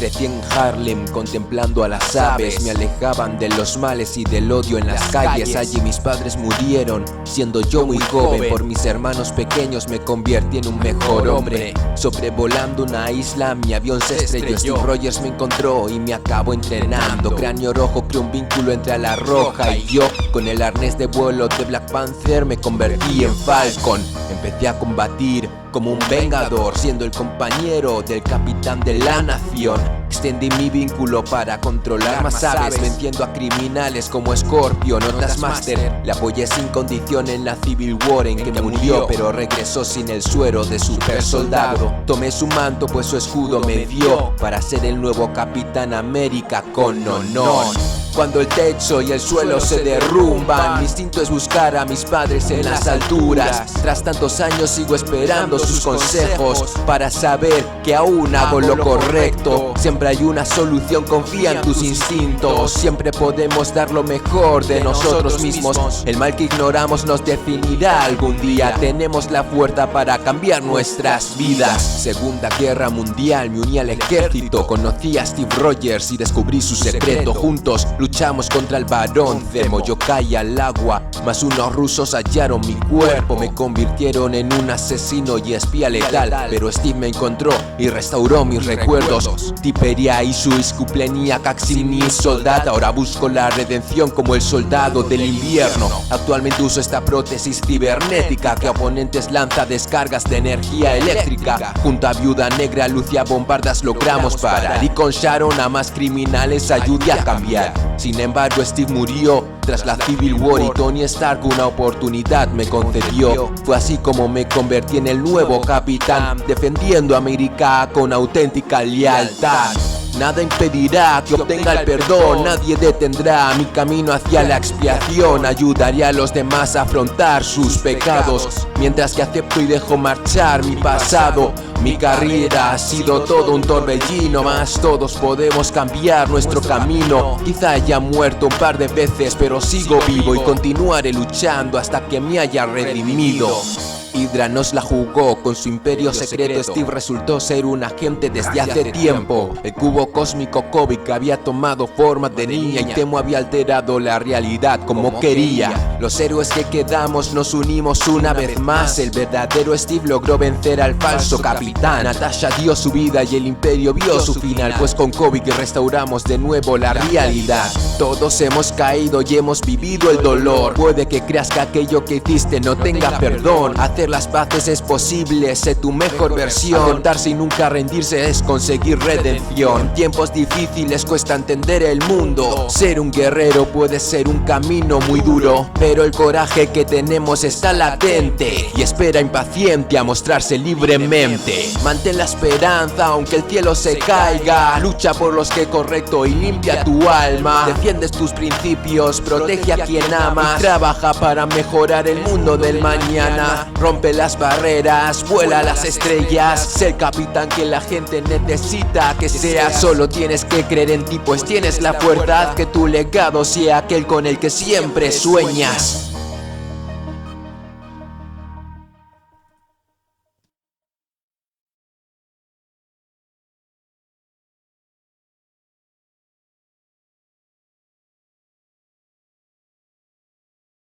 Crecí en Harlem contemplando a las aves. Me alejaban de los males y del odio en las calles. Allí mis padres murieron, siendo yo muy joven. Por mis hermanos pequeños me convertí en un mejor hombre. Sobrevolando una isla mi avión se estrelló. Steve Rogers me encontró y me acabó entrenando. Cráneo rojo creó un vínculo entre la roja y yo. Con el arnés de vuelo de Black Panther me convertí en Falcon. Empecé a combatir como un vengador, siendo el compañero del capitán de la nación. Extendí mi vínculo para controlar más aves, venciendo a criminales como Scorpion o Taskmaster. Le apoyé sin condición en la Civil War en que murió, pero regresó sin el suero de super soldado. Tomé su manto pues su escudo me dio para ser el nuevo Capitán América con honor. Cuando el techo y el suelo se derrumban, mi instinto es buscar a mis padres en las alturas. Tras tantos años sigo esperando sus consejos para saber que aún hago lo correcto. Siempre hay una solución, confía en tus instintos. Siempre podemos dar lo mejor de nosotros mismos. El mal que ignoramos nos definirá algún día. Tenemos la fuerza para cambiar nuestras vidas. Segunda Guerra Mundial, me uní al ejército. Conocí a Steve Rogers y descubrí su secreto. Juntos luchamos contra el Barón Zemo. Yo caí al agua, mas unos rusos hallaron mi cuerpo. Me convirtieron en un asesino y espía letal, pero Steve me encontró y restauró mis recuerdos. Tiperia y su iscuplenia caxini soldado. Ahora busco la redención como el soldado del invierno. Actualmente uso esta prótesis cibernética que a oponentes lanza descargas de energía eléctrica. Junto a Viuda Negra, Lucia Bombardas logramos parar, y con Sharon a más criminales ayudé a cambiar. Sin embargo Steve murió tras la Civil War y Tony Stark una oportunidad me concedió. Fue así como me convertí en el nuevo capitán, defendiendo a América con auténtica lealtad. Nada impedirá que obtenga el perdón, nadie detendrá mi camino hacia la expiación. Ayudaré a los demás a afrontar sus pecados, mientras que acepto y dejo marchar mi pasado. Mi carrera ha sido todo un torbellino, mas todos podemos cambiar nuestro camino. Quizá haya muerto un par de veces, pero sigo vivo y continuaré luchando hasta que me haya redimido. Hydra nos la jugó con su imperio secreto. Steve resultó ser un agente desde hace tiempo. El cubo cósmico Kobik había tomado forma de niña y Temo había alterado la realidad como quería. Los héroes que quedamos nos unimos una vez más. El verdadero Steve logró vencer al falso capitán. Natasha dio su vida y el imperio vio su final, pues con Kobik restauramos de nuevo la realidad. Todos hemos caído y hemos vivido el dolor. Puede que creas que aquello que hiciste no tenga perdón. Hacer las paces es posible, sé tu mejor versión. Aceptarse y nunca rendirse es conseguir redención. Tiempos difíciles cuesta entender el mundo. Ser un guerrero puede ser un camino muy duro, pero el coraje que tenemos está latente y espera impaciente a mostrarse libremente. Mantén la esperanza aunque el cielo se caiga. Lucha por los que correcto y limpia tu alma. Defiendes tus principios, protege a quien amas y trabaja para mejorar el mundo del mañana. Rompe las barreras, vuela a las estrellas. Sé el capitán que la gente necesita que seas. Solo tienes que creer en ti, pues tienes la fuerza. Haz que tu legado sea aquel con el que siempre sueñas.